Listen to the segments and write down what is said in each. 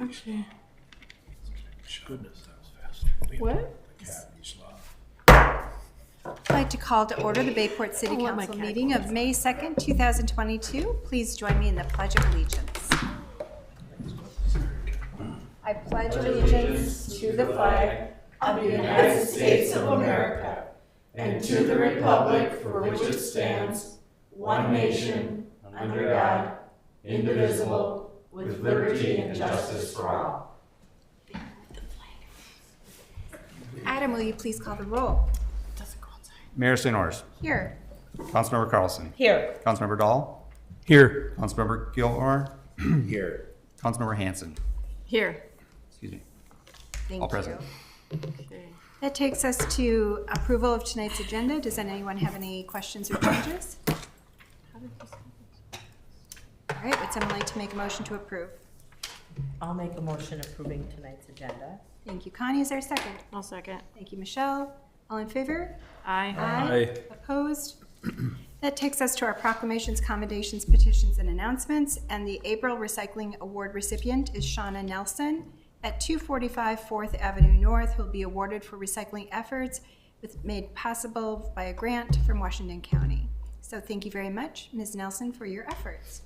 Actually, Goodness, that was fast. what? I'd like to call to order the Bayport City I'll let my Council cat meeting of May 2nd, 2022. Please join me in the Pledge of Allegiance. I pledge allegiance to the flag of the United States of America and to the republic for which it stands, one nation, under God, indivisible, with liberty and justice for all. Adam, will you please call the roll? Mayor St. Ors. Here. Councilmember Carlson. Here. Councilmember Dahl. Here. Councilmember Gilmore. Here. Councilmember Hanson. Here. Excuse me. Thank All you. present. Okay. That takes us to approval of tonight's agenda. Does anyone have any questions or changes? All right, would someone like to make a motion to approve? I'll make a motion approving tonight's agenda. Thank you, Connie. Is there a second? I'll second. Thank you, Michelle. All in favor? Aye. Aye. Opposed? That takes us to our proclamations, commendations, petitions, and announcements. And the April Recycling Award recipient is Shauna Nelson at 245 4th Avenue North, who will be awarded for recycling efforts made possible by a grant from Washington County. So thank you very much, Ms. Nelson, for your efforts.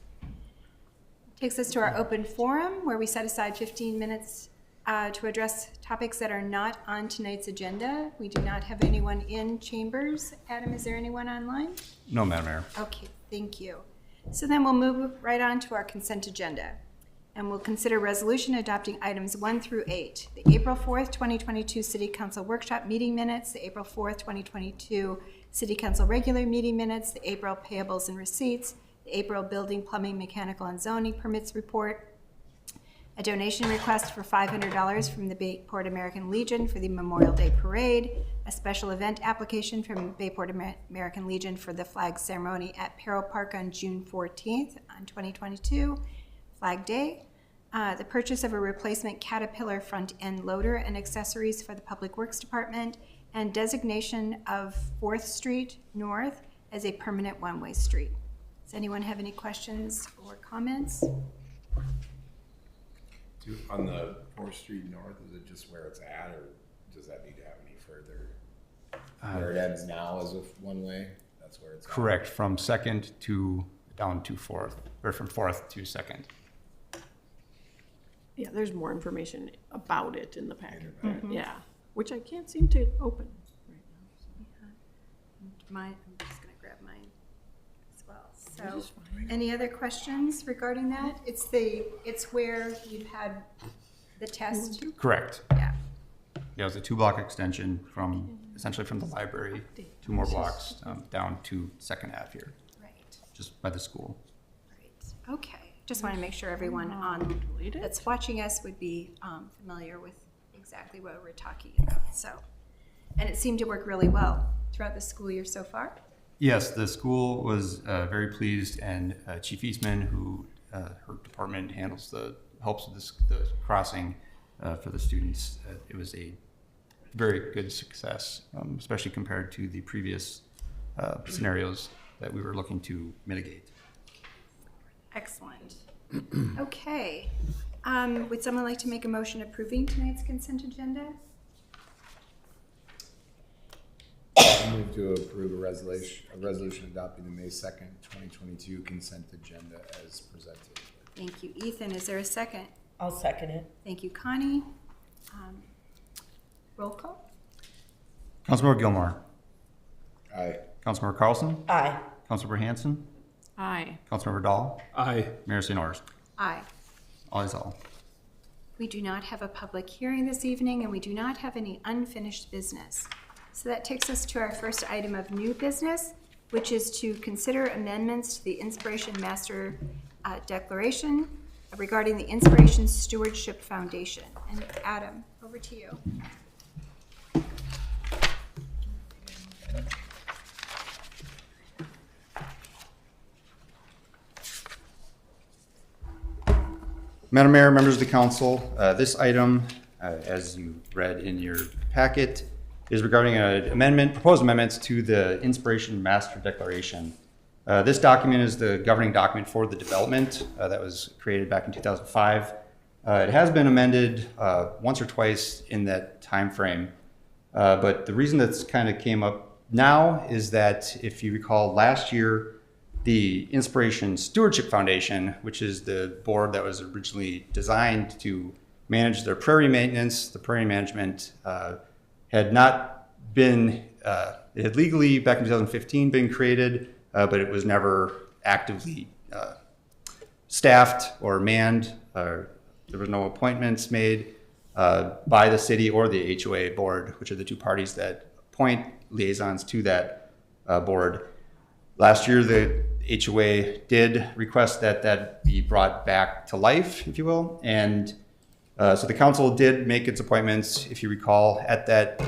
Takes us to our open forum, where we set aside 15 minutes to address topics that are not on tonight's agenda. We do not have anyone in chambers. Adam, is there anyone online? No, Madam Mayor. Okay, thank you. So then we'll move right on to our consent agenda. And we'll consider resolution adopting items 1 through 8. The April 4th, 2022 City Council Workshop Meeting Minutes, the April 4th, 2022 City Council Regular Meeting Minutes, the April Payables and Receipts, the April Building, Plumbing, Mechanical, and Zoning Permits Report, a donation request for $500 from the Bayport American Legion for the Memorial Day Parade, a special event application from Bayport American Legion for the flag ceremony at Perro Park on June 14th on 2022, Flag Day, the purchase of a replacement Caterpillar front-end loader and accessories for the Public Works Department, and designation of 4th Street North as a permanent one-way street. Does anyone have any questions or comments? On the 4th Street North, is it just where it's at, or does that need to have any further? Where it ends now is a one-way? That's where it's at? Correct. From 2nd to down to 4th, or from 4th to 2nd. Yeah, there's more information about it in the packet. Yeah, which I can't seem to open right now. Mine, I'm just gonna grab mine as well. So, any other questions regarding that? It's where you've had the test? Correct. Yeah. Yeah, it was a 2-block extension from, essentially from the library, 2 more blocks down to 2nd Ave here, Right, just by the school. right. Okay. Just want to make sure everyone on that's watching us would be familiar with exactly what we're talking about. So, and it seemed to work really well throughout the school year so far. Yes, the school was very pleased, and Chief Eastman, who her department helps with the crossing for the students, it was a very good success, especially compared to the previous scenarios that we were looking to mitigate. Excellent. Okay. Would someone like to make a motion approving tonight's consent agenda? I move to approve a resolution adopting the May 2nd, 2022 consent agenda as presented. Thank you, Ethan. Is there a second? I'll second it. Thank you, Connie. Roll call? Councilmember Gilmore. Aye. Councilmember Carlson. Aye. Councilmember Hanson. Aye. Councilmember Dahl. Aye. Mayor St. Ors. Aye. All is all. We do not have a public hearing this evening, and we do not have any unfinished business. So that takes us to our first item of new business, which is to consider amendments to the Inspiration Master Declaration regarding the Inspiration Stewardship Foundation. And Adam, over to you. Madam Mayor, members of the council, this item, as you read in your packet, is regarding proposed amendments to the Inspiration Master Declaration. This document is the governing document for the development that was created back in 2005. It has been amended once or twice in that time frame, but the reason that's kind of came up now is that if you recall last year, the Inspiration Stewardship Foundation, which is the board that was originally designed to manage their prairie maintenance, the prairie management, had not been, it had legally back in 2015 been created, but it was never actively staffed or manned. There were no appointments made by the city or the HOA board, which are the two parties that appoint liaisons to that board. Last year, the HOA did request that that be brought back to life, if you will. And so the council did make its appointments. If you recall, at that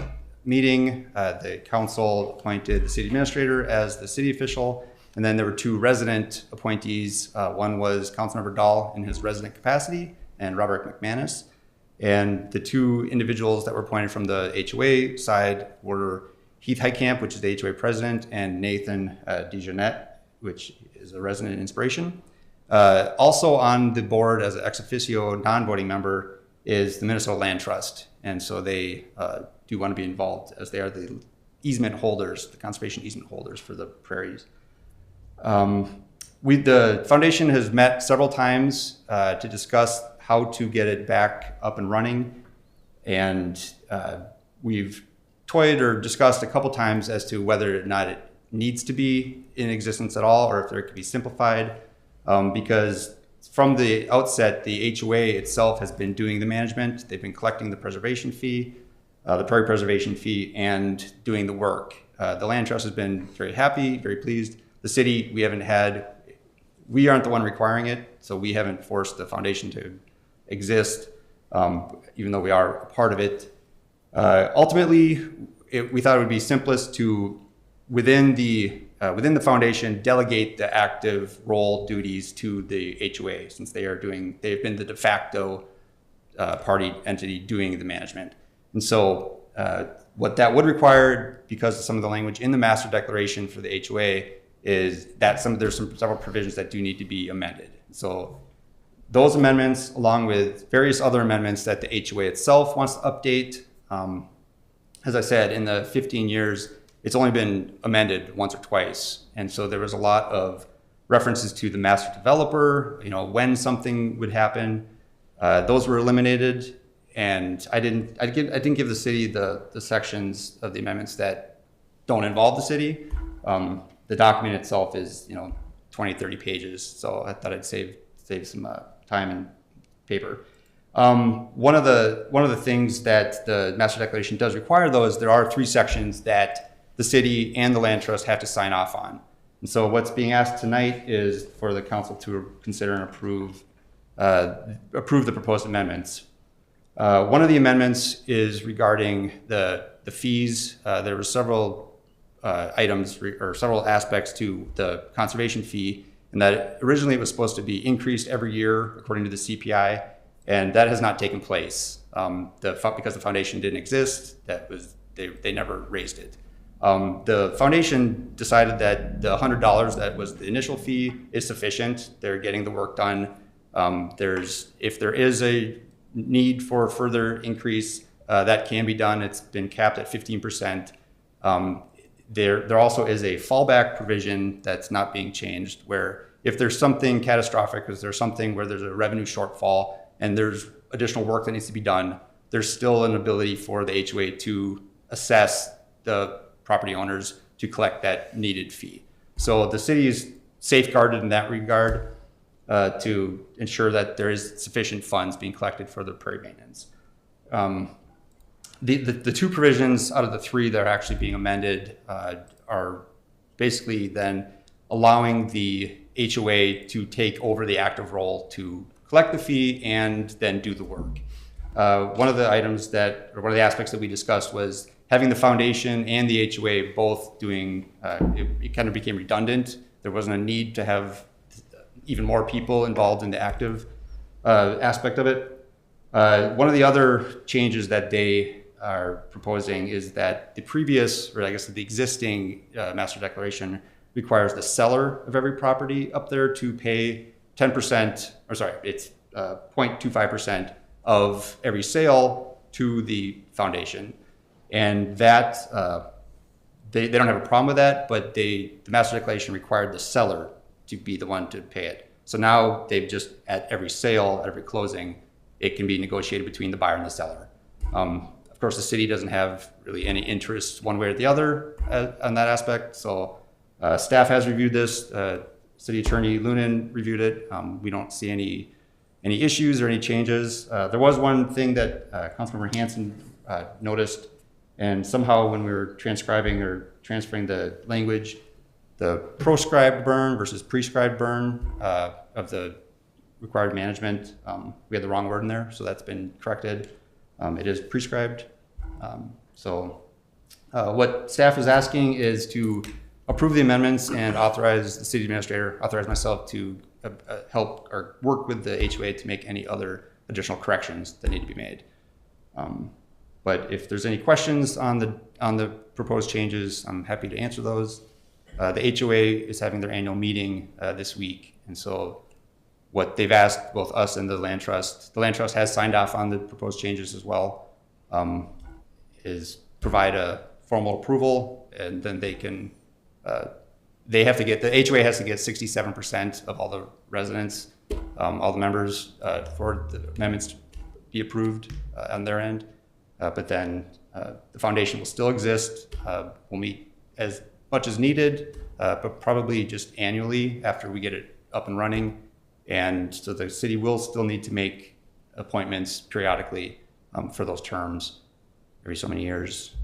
meeting, the council appointed the city administrator as the city official. And then there were two resident appointees. One was Councilmember Dahl in his resident capacity, and Robert McManus. And the two individuals that were appointed from the HOA side were Heath Heitkamp, which is the HOA president, and Nathan DeJeanette, which is a resident in Inspiration. Also on the board as an ex officio non-voting member is the Minnesota Land Trust. And so they do want to be involved as they are the easement holders, the conservation easement holders for the prairies. The foundation has met several times to discuss how to get it back up and running. And we've toyed or discussed a couple times as to whether or not it needs to be in existence at all, or if it could be simplified. Because from the outset, the HOA itself has been doing the management. They've been collecting the preservation fee, the prairie preservation fee, and doing the work. The Land Trust has been very happy, very pleased. The city, we aren't the one requiring it, so we haven't forced the foundation to exist, even though we are a part of it. Ultimately, we thought it would be simplest to, within the foundation, delegate the active role duties to the HOA, since they've been the de facto party entity doing the management. And so what that would require, because of some of the language in the master declaration for the HOA, is that there's several provisions that do need to be amended. So those amendments, along with various other amendments that the HOA itself wants to update. As I said, in the 15 years, it's only been amended once or twice. And so there was a lot of references to the master developer, when something would happen. Those were eliminated. And I didn't give the city the sections of the amendments that don't involve the city. The document itself is 20, 30 pages. So I thought I'd save some time and paper. One of the things that the master declaration does require, though, is there are 3 sections that the city and the land trust have to sign off on. And so what's being asked tonight is for the council to consider and approve the proposed amendments. One of the amendments is regarding the fees. There were several items or several aspects to the conservation fee, and that originally it was supposed to be increased every year according to the CPI, and that has not taken place. Because the foundation didn't exist, they never raised it. The foundation decided that the $100 that was the initial fee is sufficient. They're getting the work done. If there is a need for a further increase, that can be done. It's been capped at 15%. There also is a fallback provision that's not being changed, where if there's something catastrophic, if there's something where there's a revenue shortfall and there's additional work that needs to be done, there's still an ability for the HOA to assess the property owners to collect that needed fee. So the city is safeguarded in that regard to ensure that there is sufficient funds being collected for the prairie maintenance. The 2 provisions out of the 3 that are actually being amended are basically then allowing the HOA to take over the active role to collect the fee and then do the work. One of the aspects that we discussed was having the foundation and the HOA both doing, it kind of became redundant. There wasn't a need to have even more people involved in the active aspect of it. One of the other changes that they are proposing is that the existing master declaration requires the seller of every property up there to pay 10%, it's 0.25% of every sale to the foundation. And that, they don't have a problem with that, but the master declaration required the seller to be the one to pay it. So now they've just, at every sale, at every closing, it can be negotiated between the buyer and the seller. Of course, the city doesn't have really any interest one way or the other on that aspect. So staff has reviewed this. City Attorney Lunan reviewed it. We don't see any issues or any changes. There was one thing that Councilmember Hanson noticed, and somehow when we were transcribing or transferring the language, the proscribed burn versus prescribed burn of the required management, we had the wrong word in there, so that's been corrected. It is prescribed. What staff is asking is to approve the amendments and authorize the city administrator, authorize myself to help or work with the HOA to make any other additional corrections that need to be made. But if there's any questions on the proposed changes, I'm happy to answer those. The HOA is having their annual meeting this week, and so what they've asked both us and the land trust has signed off on the proposed changes as well, is provide a formal approval, and then they can, the HOA has to get 67% of all the residents, all the members, for the amendments to be approved on their end. But then the foundation will still exist. We'll meet as much as needed, but probably just annually after we get it up and running. And so the city will still need to make appointments periodically for those terms every so many years.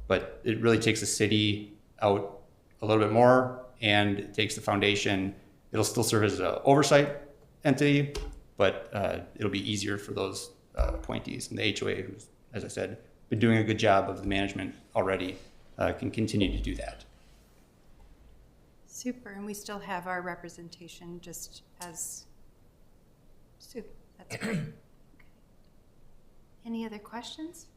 But it really takes the city out a little bit more, and it takes the foundation. It'll still serve as an oversight entity, but it'll be easier for those appointees. And the HOA, who's, as I said, been doing a good job of the management already, can continue to do that. Super, and we still have our representation just as Sue. That's great. Okay. Any other questions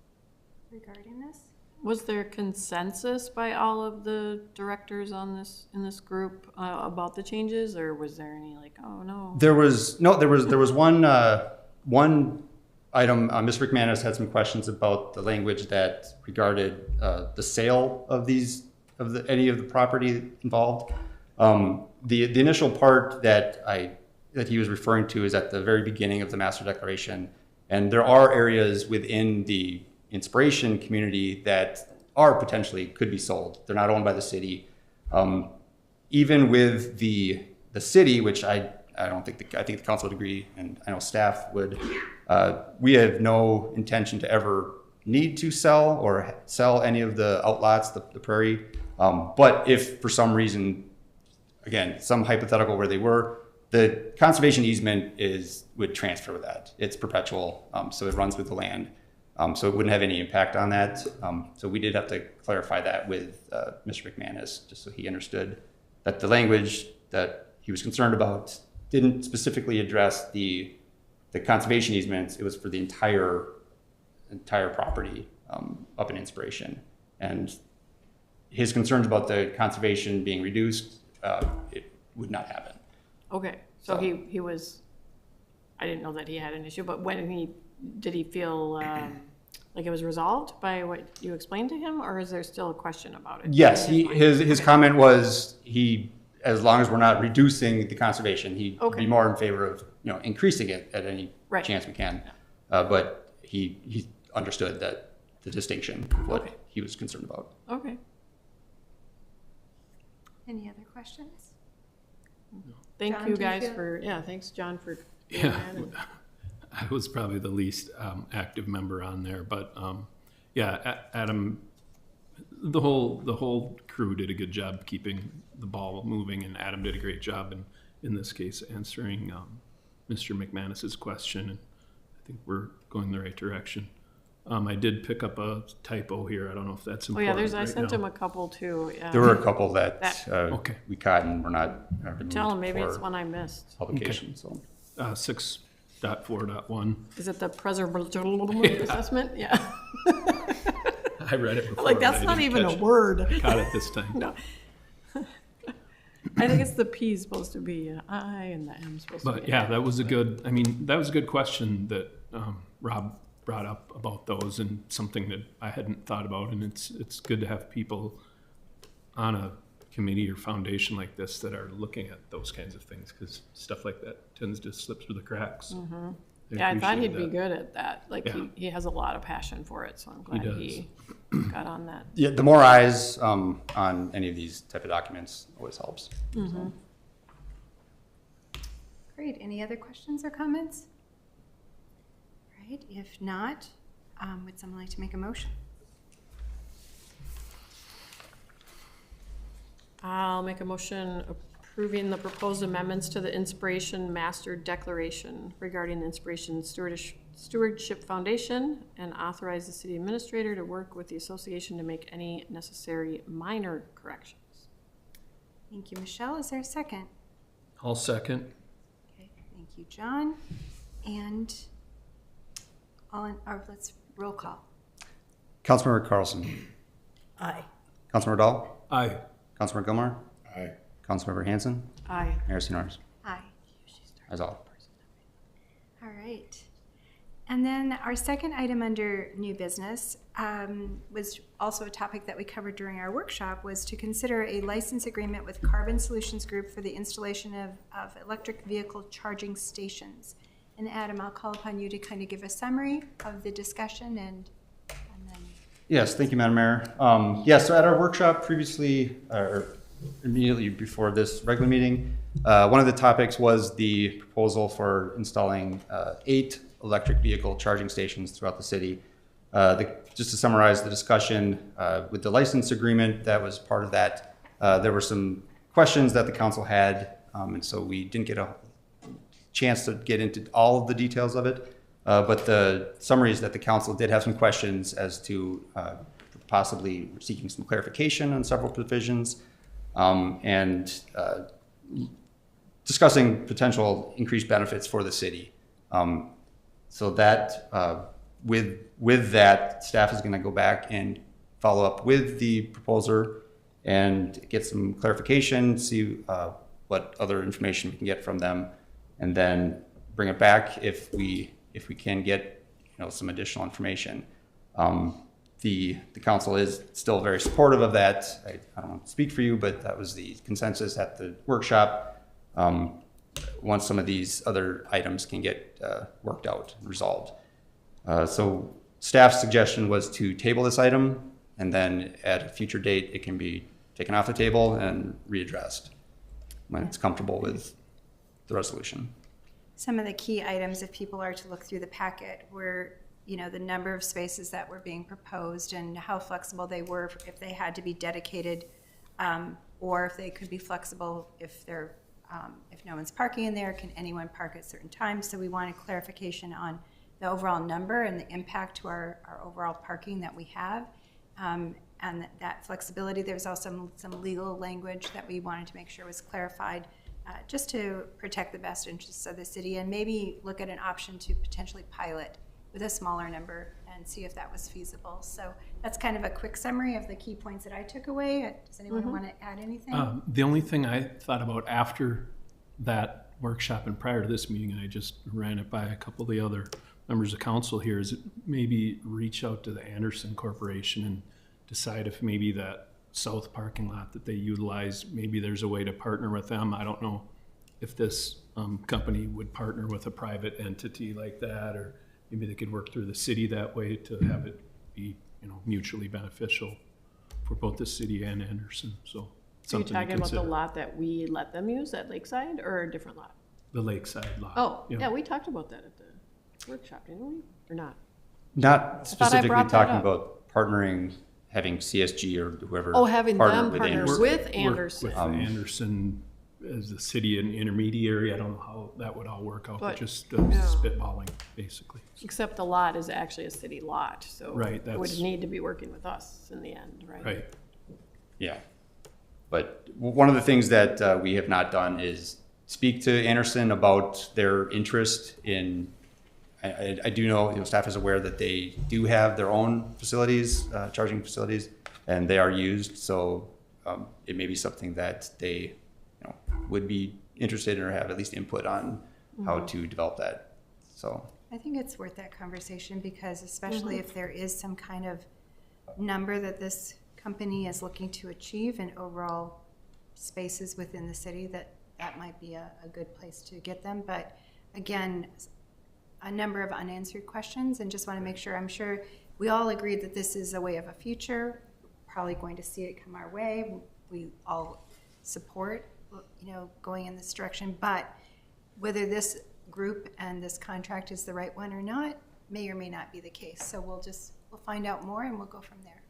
regarding this? Was there consensus by all of the directors on this, in this group, about the changes, or was there any like, oh no? There was one item. Ms. McManus had some questions about the language that regarded the sale of any of the property involved. The initial part that he was referring to is at the very beginning of the master declaration, and there are areas within the Inspiration community that are potentially could be sold. They're not owned by the city. Even with the city, which I think the council would agree, and I know staff would, we have no intention to ever need to sell any of the outlots, the prairie. But if for some reason, again, some hypothetical where they were, the conservation easement would transfer with that. It's perpetual, so it runs with the land. So it wouldn't have any impact on that. So we did have to clarify that with Mr. McManus, just so he understood that the language that he was concerned about didn't specifically address the conservation easements. It was for the entire property up in Inspiration. And his concerns about the conservation being reduced, it would not happen. Okay, so he was, I didn't know that he had an issue, but did he feel like it was resolved by what you explained to him, or is there still a question about it? Yes, his comment was as long as we're not reducing the conservation, he'd be more in favor of increasing it at any chance we can. But he understood that the distinction of what he was concerned about. Okay. Any other questions? Thank John, you do you guys feel- thanks John for doing Yeah, that. And- I was probably the least active member on there, but yeah, Adam, the whole crew did a good job keeping the ball moving, and Adam did a great job in this case answering Mr. McManus's question, and I think we're going the right direction. I did pick up a typo here. I don't know if that's important. I sent him a couple too. Yeah. There were a couple that we caught and were not. Tell him maybe it's one I missed. Publication. So 6.4.1. Is it the preservation assessment? Yeah. I read it before. Like that's not even a word. Caught it this time. No. I think it's the P is supposed to be an I and the M is supposed to be But an yeah, I. that was a good, I mean, that was a good question that Rob brought up about those, and something that I hadn't thought about. And it's good to have people on a committee or foundation like this that are looking at those kinds of things, because stuff like that tends to slip through the cracks. Yeah, I thought he'd appreciate be that. good at that. Like, Yeah. he has a lot of passion for it, so I'm glad does. he got on that. Yeah, the more eyes on any of these type of documents always helps. Great. Any other questions or comments? Right. If not, would someone like to make a motion? I'll make a motion approving the proposed amendments to the Inspiration Master Declaration regarding the Inspiration Stewardship Foundation, and authorize the city administrator to work with the association to make any necessary minor corrections. Thank you, Michelle. Is there a second? I'll second. Okay. Thank you, John. And let's roll call. Councilmember Carlson. Aye. Councilmember Dahl. Aye. Councilmember Gilmore. Aye. Councilmember Hanson. Aye. Mayor Norris. Aye. As all. All right. And then our second item under new business was also a topic that we covered during our workshop, was to consider a license agreement with Carbon Solutions Group for the installation of electric vehicle charging stations. And Adam, I'll call upon you to kind of give a summary of the discussion and then. Yes, thank you, Madam Mayor. So at our workshop previously, or immediately before this regular meeting, one of the topics was the proposal for installing 8 electric vehicle charging stations throughout the city. Just to summarize the discussion, with the license agreement that was part of that, there were some questions that the council had, and so we didn't get a chance to get into all of the details of it. But the summary is that the council did have some questions as to possibly seeking some clarification on several provisions, and discussing potential increased benefits for the city. So that with that, staff is going to go back and follow up with the proposer and get some clarification, see what other information we can get from them, and then bring it back if we can get some additional information. The council is still very supportive of that. I don't want to speak for you, but that was the consensus at the workshop. Once some of these other items can get worked out and resolved. So staff's suggestion was to table this item, and then at a future date, it can be taken off the table and readdressed when it's comfortable with the resolution. Some of the key items, if people are to look through the packet, were the number of spaces that were being proposed and how flexible they were, if they had to be dedicated, or if they could be flexible if they're if no one's parking in there, can anyone park at certain times? So we wanted clarification on the overall number and the impact to our overall parking that we have, and that flexibility. There's also some legal language that we wanted to make sure was clarified, just to protect the best interests of the city, and maybe look at an option to potentially pilot with a smaller number and see if that was feasible. So that's kind of a quick summary of the key points that I took away. Does anyone want to add anything? The only thing I thought about after that workshop and prior to this meeting, and I just ran it by a couple of the other members of council here, is maybe reach out to the Anderson Corporation and decide if maybe that south parking lot that they utilize, maybe there's a way to partner with them. I don't know if this company would partner with a private entity like that, or maybe they could work through the city that way to have it be, mutually beneficial for both the city and Anderson. So Are you something to talking about the consider. lot that we let them use at Lakeside, or a different lot? The lakeside lot. Oh, yeah, we talked about that at the workshop, didn't we? Or not? Not specifically brought that talking up. about partnering, having CSG or whoever. Oh, having them with partner Anderson. with Work Anderson. with Anderson as the city and intermediary. I don't know how that would all work out, but But- just yeah. spitballing, basically. Except the lot is actually a city lot, so Right, it would that's- need to be working with us in the end, right? Right. Yeah. But one of the things that we have not done is speak to Anderson about their interest in, I do know, staff is aware that they do have their own facilities, charging facilities, and they are used. So it may be something that they would be interested or have at least input on how to develop that. So I think it's worth that conversation because especially if there is some kind of number that this company is looking to achieve in overall spaces within the city, that might be a good place to get them. But again, a number of unanswered questions, and just want to make sure, I'm sure we all agree that this is a way of a future, probably going to see it come our way. We all support, going in this direction, but whether this group and this contract is the right one or not may or may not be the case. So we'll find out more and we'll go from there.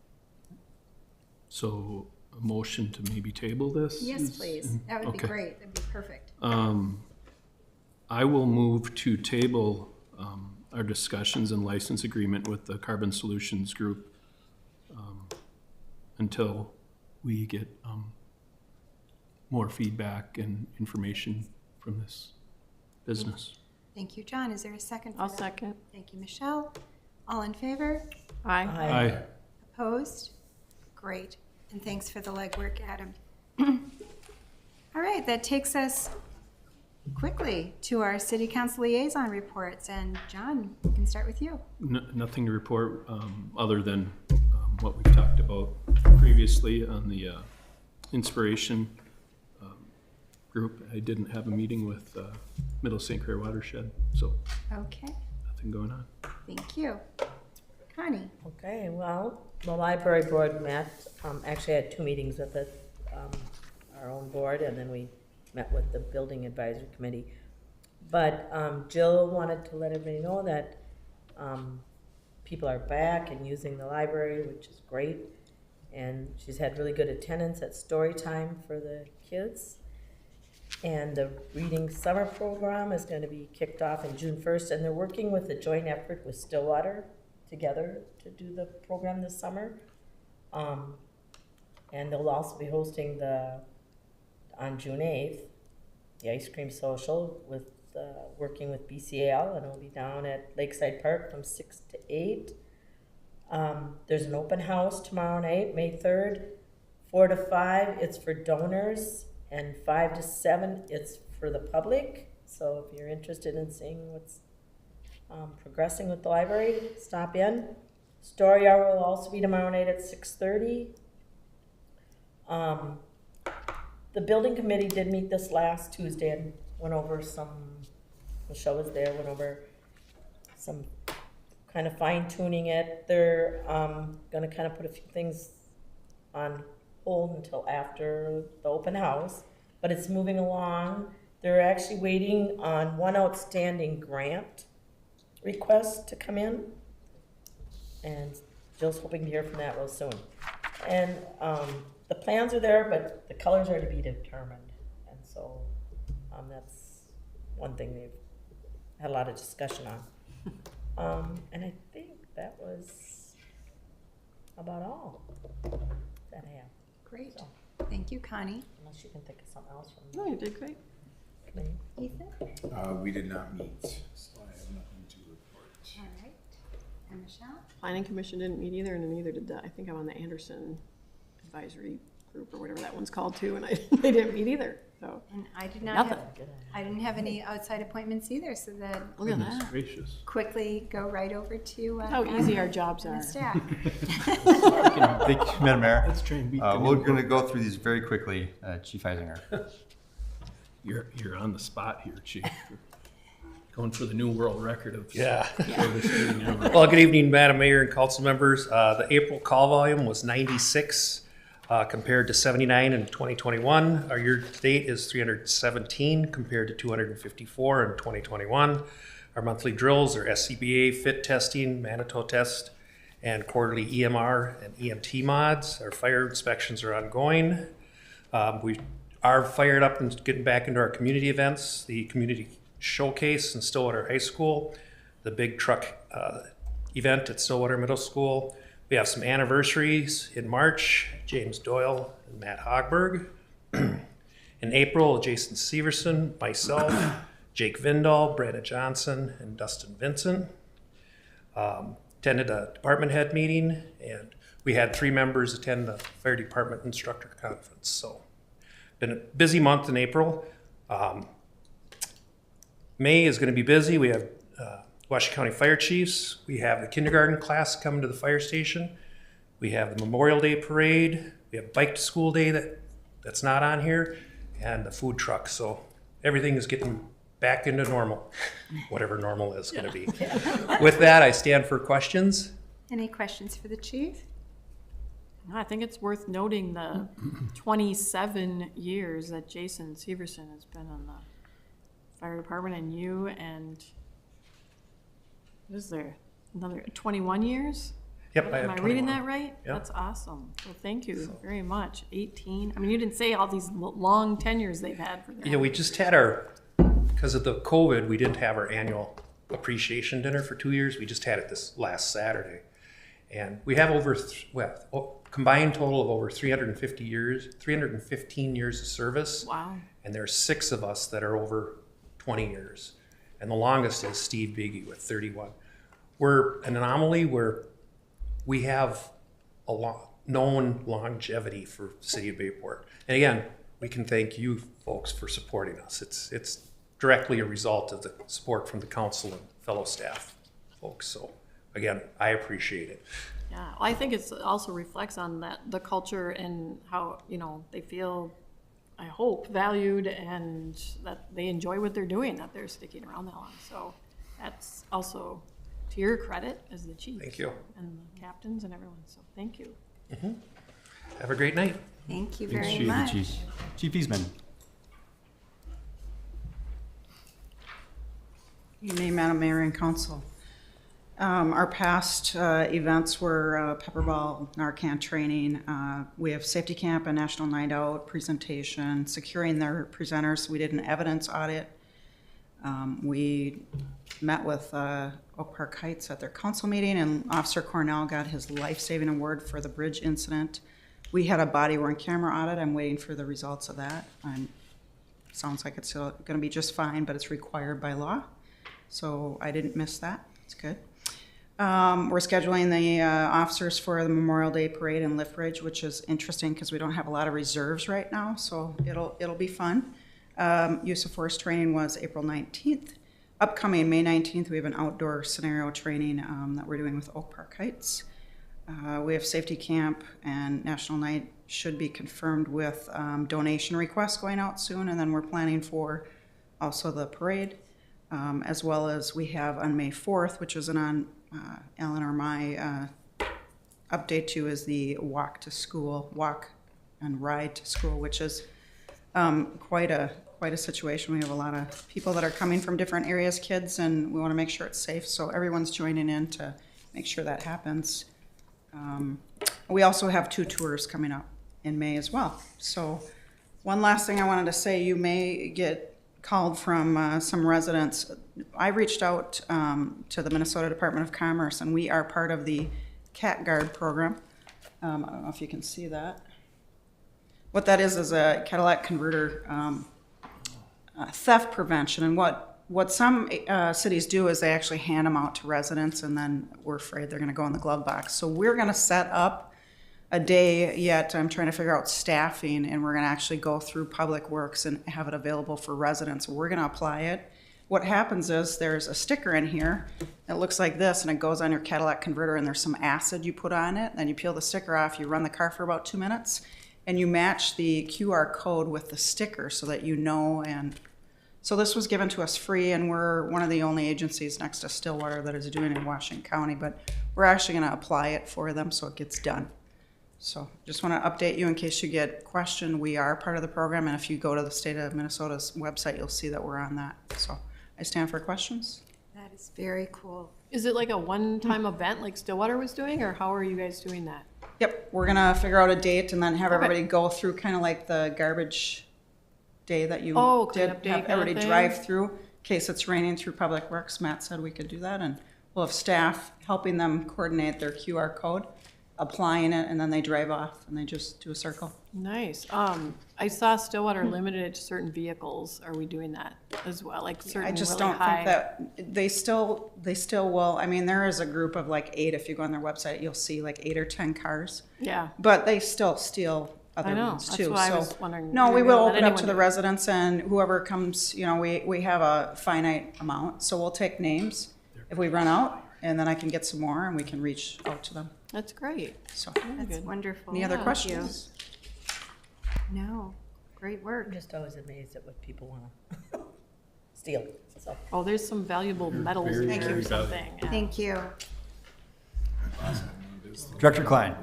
So a motion to maybe table this? Yes, please. That would be okay. great. That'd be perfect. I will move to table our discussions and license agreement with the Carbon Solutions Group until we get more feedback and information from this business. Thank you, John. Is there a second? I'll second. Thank you, Michelle. All in favor? Aye. Aye. Opposed? Great. And thanks for the legwork, Adam. All right, that takes us quickly to our city council liaison reports. And John, we can start with you. Nothing to report other than what we've talked about previously on the inspiration group. I didn't have a meeting with Middle St. Clair Watershed, so Okay, nothing going on. thank you. Connie? Okay, well, the library board met, actually had 2 meetings with it, our own board, and then we met with the building advisory committee. But Jill wanted to let everybody know that people are back and using the library, which is great. And she's had really good attendance at story time for the kids. And the reading summer program is going to be kicked off in June 1st, and they're working with a joint effort with Stillwater together to do the program this summer. And they'll also be hosting on June 8th, the ice cream social with working with BCAL, and it'll be down at Lakeside Park from 6 to 8. There's an open house tomorrow night, May 3rd, 4 to 5. It's for donors, and 5 to 7, it's for the public. So if you're interested in seeing what's progressing with the library, stop in. Story hour will also be tomorrow night at 6:30. The building committee did meet this last Tuesday and went over Michelle was there, went over some kind of fine tuning it. They're gonna kind of put a few things on hold until after the open house, but it's moving along. They're actually waiting on one outstanding grant request to come in, and Jill's hoping to hear from that real soon. And the plans are there, but the colors are to be determined, and so that's one thing they've had a lot of discussion on. And I think that was about all that I have. Great. So, Thank you, Connie. unless you can think of something else from No, you did great. the committee. Ethan? We did not meet, so I have nothing to report. All right. And Michelle? Planning Commission didn't meet either, and neither did I think I'm on the Anderson Advisory Group or whatever that one's called too, and they didn't meet either, so. And I did not Nothing. have, I didn't have any outside appointments either, so then Look at Goodness that. gracious. quickly go right over to How easy our jobs the are. staff. Thank you, Madam Mayor. Let's try and beat the We're new going to go through these very quickly. Chief Eisinger. You're on the spot here, Chief. Going for the new world record of Yeah. shortest meeting ever. Well, good evening, Madam Mayor and council members. The April call volume was 96 compared to 79 in 2021. Our year-to-date is 317 compared to 254 in 2021. Our monthly drills are SCBA, fit testing, Manitou test, and quarterly EMR and EMT mods. Our fire inspections are ongoing. We are fired up and getting back into our community events, the community showcase in Stillwater High School, the big truck event at Stillwater Middle School. We have some anniversaries in March, James Doyle and Matt Hogberg. In April, Jason Severson, myself, Jake Vindal, Brandon Johnson, and Dustin Vincent. Attended a department head meeting, and we had 3 members attend the fire department instructor conference. So been a busy month in April. May is going to be busy. We have Washington County Fire Chiefs. We have the kindergarten class coming to the fire station. We have the Memorial Day Parade. We have Bike to School Day that's not on here, and the food truck. So everything is getting back into normal, whatever normal is going to be. With that, I stand for questions. Any questions for the chief? I think it's worth noting the 27 years that Jason Severson has been on the fire department, and you, and what is there, another 21 years? Yep, I Am have I reading 21. that right? Yep. That's awesome. Well, thank you very much. 18, I mean, you didn't say all these long tenures they've had for Yeah, that. we just had because of the COVID, we didn't have our annual appreciation dinner for 2 years. We just had it this last Saturday. And we have combined total of over 315 years of service. Wow. And there's 6 of us that are over 20 years. And the longest is Steve Biggie with 31. We're an anomaly where we have a known longevity for the city of Bayport. And again, we can thank you folks for supporting us. It's directly a result of the support from the council and fellow staff folks. So again, I appreciate it. Yeah, well, I think it's also reflects on the culture and how, they feel, I hope, valued, and that they enjoy what they're doing, that they're sticking around that long. So that's also to your credit as the chief. Thank you. And the captains and everyone, so thank you. Have a great night. Thank you Thanks, very Chief. much. Chief Eastman. Good evening, Madam Mayor and Council. Our past events were pepper ball, Narcan training. We have safety camp, a national night out, presentation, securing their presenters. We did an evidence audit. We met with Oak Park Heights at their council meeting, and Officer Cornell got his life-saving award for the bridge incident. We had a body-worn camera audit. I'm waiting for the results of that. Sounds like it's going to be just fine, but it's required by law. So I didn't miss that. It's good. We're scheduling the officers for the Memorial Day Parade in Lift Bridge, which is interesting because we don't have a lot of reserves right now, so it'll be fun. Use of force training was April 19th. Upcoming May 19th, we have an outdoor scenario training that we're doing with Oak Park Heights. We have safety camp, and National Night should be confirmed with donation requests going out soon, and then we're planning for also the parade. As well as we have on May 4th, which is on Ellen or my update to, is the walk and ride to school, which is quite a situation. We have a lot of people that are coming from different areas, kids, and we want to make sure it's safe. So everyone's joining in to make sure that happens. We also have 2 tours coming up in May as well. So one last thing I wanted to say, you may get called from some residents. I reached out to the Minnesota Department of Commerce, and we are part of the Cat Guard program. I don't know if you can see that. What that is a catalytic converter theft prevention. And what some cities do is they actually hand them out to residents, and then we're afraid they're going to go in the glove box. So we're going to set up a day, yet I'm trying to figure out staffing, and we're going to actually go through Public Works and have it available for residents. We're going to apply it. What happens is there's a sticker in here that looks like this, and it goes on your catalytic converter, and there's some acid you put on it. Then you peel the sticker off, you run the car for about 2 minutes, and you match the QR code with the sticker so that you know. And so this was given to us free, and we're one of the only agencies next to Stillwater that is doing it in Washington County, but we're actually going to apply it for them so it gets done. So just want to update you in case you get questioned. We are part of the program, and if you go to the state of Minnesota's website, you'll see that we're on that. So I stand for questions. That is very cool. Is it like a one-time event like Stillwater was doing, or how are you guys doing that? Yep, we're gonna figure out a date and then have Okay. everybody go through, kind of like the garbage day that you Oh, did. cleanup day Have kinda everybody thing? drive through, in case it's raining through Public Works. Matt said we could do that, and we'll have staff helping them coordinate their QR code, applying it, and then they drive off and they just do a circle. Nice. I saw Stillwater limited it to certain vehicles. Are we doing that as well? Like certain I just really don't high? think that, they still will. I mean, there is a group of like 8, if you go on their website, you'll see like 8 or 10 cars. Yeah. But they still steal other I know, ones that's too. why I So, was wondering. no, do we will let open up anyone to the do it? residents, and whoever comes, we have a finite amount, so we'll take names if we run out, and then I can get some more and we can reach out to them. That's great. So, Very That's good. wonderful. any other Yeah. questions? No, great work. I'm just always amazed at what people want to steal, so. Oh, there's some valuable metals very, in there very or something. Yeah. Thank you. Director Klein.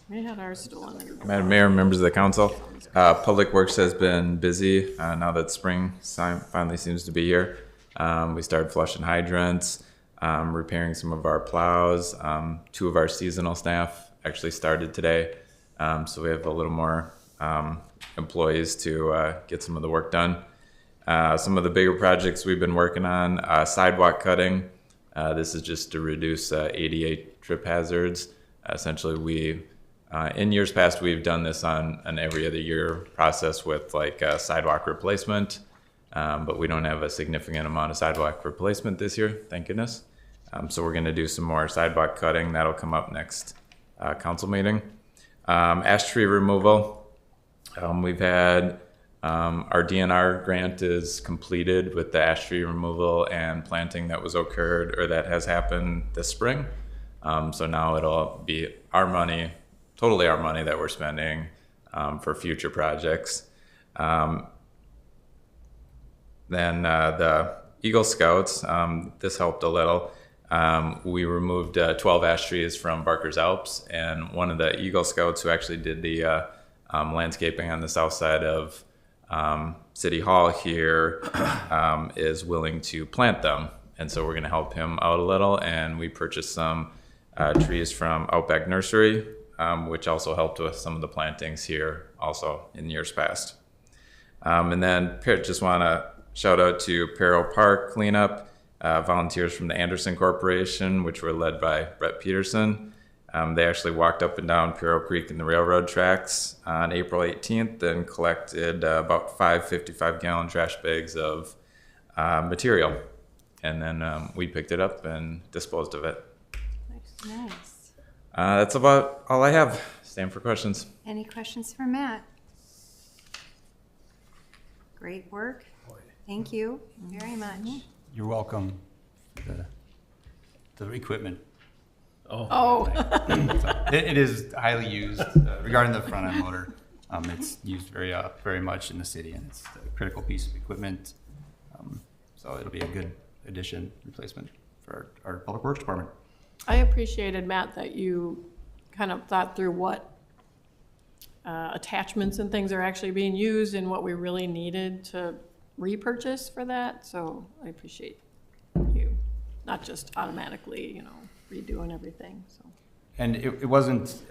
We had ours stolen. Madam Mayor, members of the council, Public Works has been busy now that spring finally seems to be here. We started flushing hydrants, repairing some of our plows. 2 of our seasonal staff actually started today, so we have a little more employees to get some of the work done. Some of the bigger projects we've been working on, sidewalk cutting. This is just to reduce ADA trip hazards. Essentially, in years past, we've done this on an every other year process with like sidewalk replacement, but we don't have a significant amount of sidewalk replacement this year, thank goodness. So we're gonna do some more sidewalk cutting. That'll come up next council meeting. Ash tree removal. We've had our DNR grant is completed with the ash tree removal and planting that was occurred or that has happened this spring. So now it'll be our money, totally our money that we're spending for future projects. Then the Eagle Scouts, this helped a little. We removed 12 ash trees from Barker's Alps, and one of the Eagle Scouts who actually did the landscaping on the south side of City Hall here is willing to plant them. And so we're going to help him out a little, and we purchased some trees from Outback Nursery, which also helped with some of the plantings here also in years past. And then just want to shout out to Perro Park cleanup, volunteers from the Anderson Corporation, which were led by Brett Peterson. They actually walked up and down Perro Creek and the railroad tracks on April 18th and collected about 5 55-gallon trash bags of material. And then we picked it up and disposed of it. Nice. That's about all I have. Stand for questions. Any questions for Matt? Great work. Thank you very much. You're welcome. The equipment. Oh, It is highly used regarding the front end loader. It's used very much in the city, and it's a critical piece of equipment. So it'll be a good addition, replacement for our public works department. I appreciated, Matt, that you kind of thought through what attachments and things are actually being used and what we really needed to repurchase for that. So I appreciate you, not just automatically, redoing everything, so. And it wasn't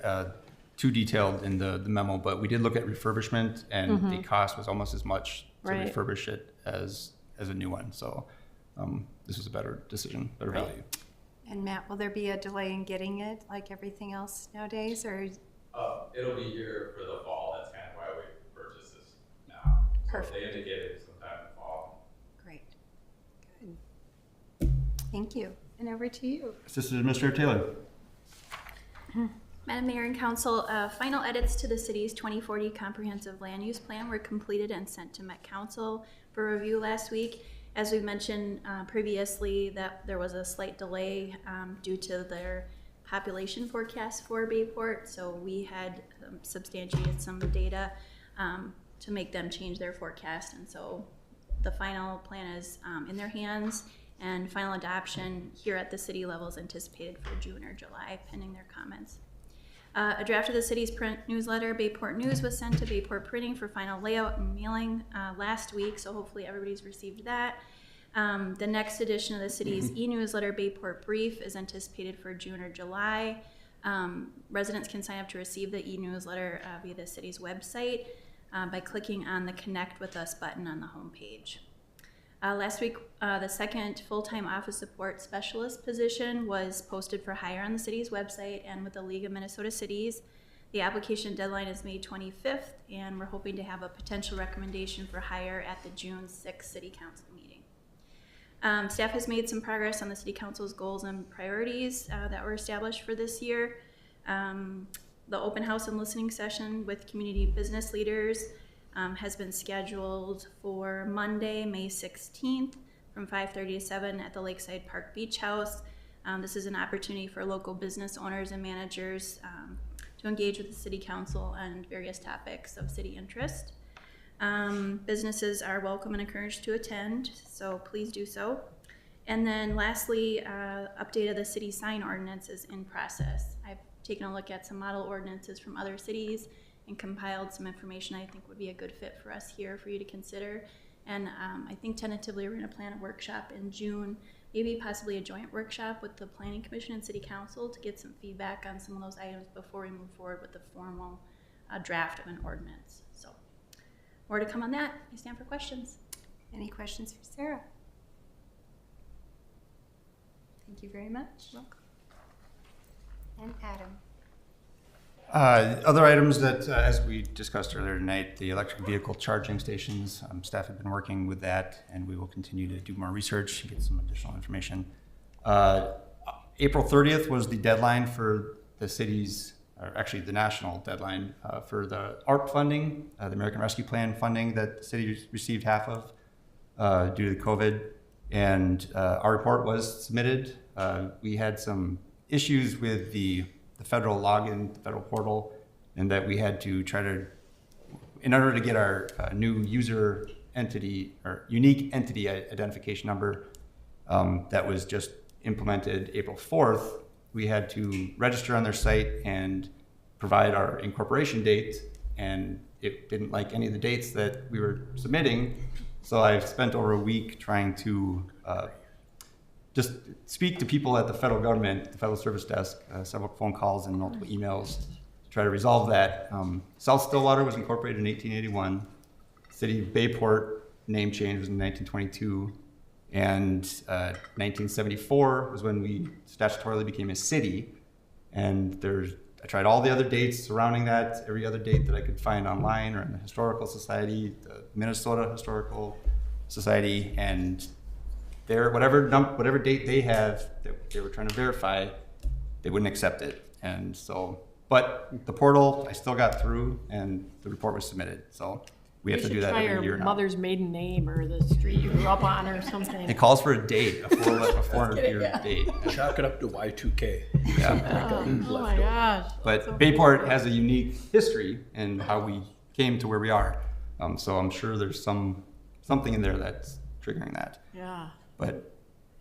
too detailed in the memo, but we did look at refurbishment, and the cost was almost as much to Right. refurbish it as a new one. So this was a better decision, better Right. value. And Matt, will there be a delay in getting it like everything else nowadays, or? It'll be here for the fall. That's kind of why we purchased this now. Perfect. They indicated sometime in the fall. Great. Good. Thank you. And over to you. Assistant Administrator Taylor. Madam Mayor and Council, final edits to the city's 2040 Comprehensive Land Use Plan were completed and sent to Met Council for review last week. As we mentioned previously, that there was a slight delay due to their population forecast for Bayport, so we had substantiated some data to make them change their forecast, and so the final plan is in their hands, and final adoption here at the city level is anticipated for June or July, pending their comments. A draft of the city's print newsletter, Bayport News, was sent to Bayport Printing for final layout and mailing last week, so hopefully everybody's received that. The next edition of the city's e-newsletter, Bayport Brief, is anticipated for June or July. Residents can sign up to receive the e-newsletter via the city's website by clicking on the Connect With Us button on the homepage. Last week, the second full-time office support specialist position was posted for hire on the city's website and with the League of Minnesota Cities. The application deadline is May 25th, and we're hoping to have a potential recommendation for hire at the June 6th City Council meeting. Staff has made some progress on the City Council's goals and priorities that were established for this year. the open house and listening session with community business leaders has been scheduled for Monday, May 16th from 5:30 to 7 at the Lakeside Park Beach House. This is an opportunity for local business owners and managers to engage with the city council on various topics of city interest. Businesses are welcome and encouraged to attend, so please do so. And then lastly, update of the city sign ordinance is in process. I've taken a look at some model ordinances from other cities and compiled some information I think would be a good fit for us here for you to consider. And I think tentatively we're gonna plan a workshop in June, maybe possibly a joint workshop with the Planning Commission and City Council to get some feedback on some of those items before we move forward with the formal draft of an ordinance. So more to come on that. I stand for questions. Any questions for Sarah? Thank you very much. Welcome. And Adam. Other items that, as we discussed earlier tonight, the electric vehicle charging stations, staff have been working with that, and we will continue to do more research and get some additional information. April 30th was the deadline for the city's, or actually the national deadline for the ARP funding, the American Rescue Plan funding that the city received half of due to COVID. And our report was submitted. We had some issues with the federal login, the federal portal, and that we had to try to, in order to get our new user entity or unique entity identification number that was just implemented April 4th, we had to register on their site and provide our incorporation date, and it didn't like any of the dates that we were submitting. So I've spent over a week trying to just speak to people at the federal government, the Federal Service Desk, several phone calls and multiple emails to try to resolve that. South Stillwater was incorporated in 1881. City of Bayport name change was in 1922. And 1974 was when we statutorily became a city. And I tried all the other dates surrounding that, every other date that I could find online or in the Historical Society, the Minnesota Historical Society, and whatever date they have that they were trying to verify, they wouldn't accept it. And so, but the portal, I still got through, and the report was submitted. So we have to do that every year now. Try your mother's maiden name or the street you grew up on or something. It calls for a date, a 400-year date. Chalk it up to Y2K. Yeah. Oh my gosh. But Bayport has a unique history in how we came to where we are. So I'm sure there's something in there that's triggering that. Yeah. But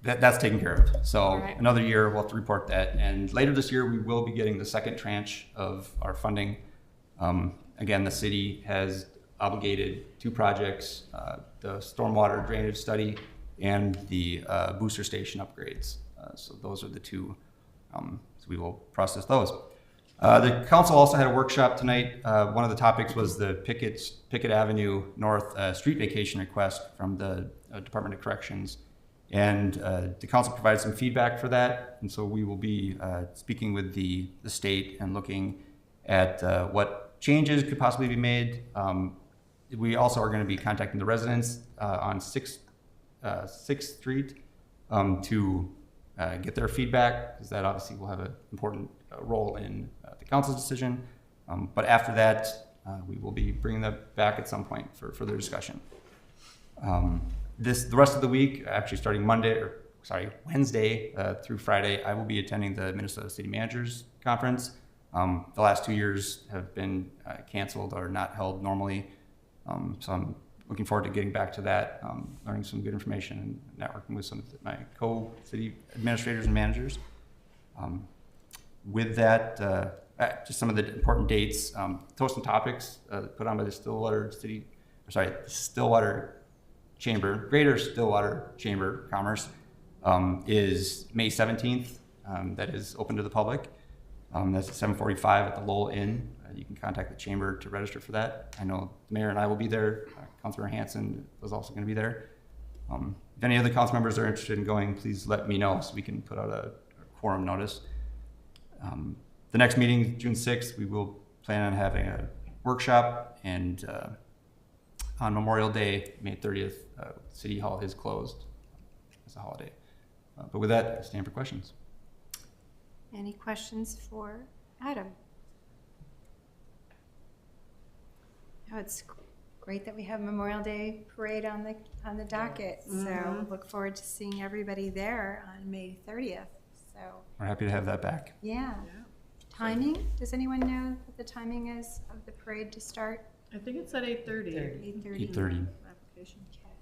that's taken care of. So right. Another year, we'll have to report that. And later this year, we will be getting the second tranche of our funding. Again, the city has obligated 2 projects, the stormwater drainage study and the booster station upgrades. So those are the 2. So we will process those. The council also had a workshop tonight. One of the topics was the Pickett Avenue North street vacation request from the Department of Corrections. And the council provided some feedback for that. And so we will be speaking with the state and looking at what changes could possibly be made. We also are going to be contacting the residents on 6th Street to get their feedback, because that obviously will have an important role in the council's decision. But after that, we will be bringing that back at some point for further discussion. The rest of the week, actually starting Wednesday through Friday, I will be attending the Minnesota City Managers Conference. The last 2 years have been canceled or not held normally. So I'm looking forward to getting back to that, learning some good information and networking with some of my co-city administrators and managers. With that, just some of the important dates, Toast and Topics put on by the Stillwater Chamber, Greater Stillwater Chamber of Commerce, is May 17th. That is open to the public. That's at 7:45 at the Lowell Inn. You can contact the chamber to register for that. I know the mayor and I will be there. Councilor Hanson was also going to be there. If any other council members are interested in going, please let me know so we can put out a quorum notice. The next meeting, June 6th, we will plan on having a workshop, and on Memorial Day, May 30th, City Hall is closed as a holiday. But with that, I stand for questions. Any questions for Adam? Oh, it's great that we have Memorial Day Parade on the docket. So look forward to seeing everybody there on May 30th. So, We're happy to have that back. yeah. Timing, does anyone know what the timing is of the parade to start? I think it's at 8:30. 8:30. 8:30. Application. Okay.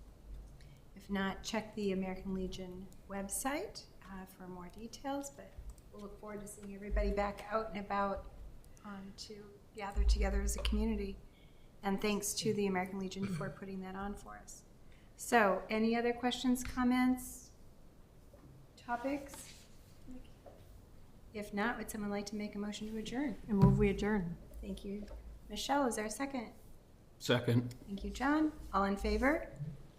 If not, check the American Legion website for more details, but we'll look forward to seeing everybody back out and about to gather together as a community. And thanks to the American Legion for putting that on for us. So, any other questions, comments, topics? If not, would someone like to make a motion to adjourn? And move we adjourn. Thank you. Michelle, is there a second? Second. Thank you, John. All in favor?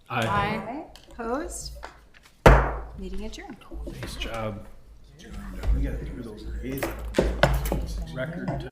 Aye. Opposed? Meeting adjourned. Nice job. We gotta do those grades. Record.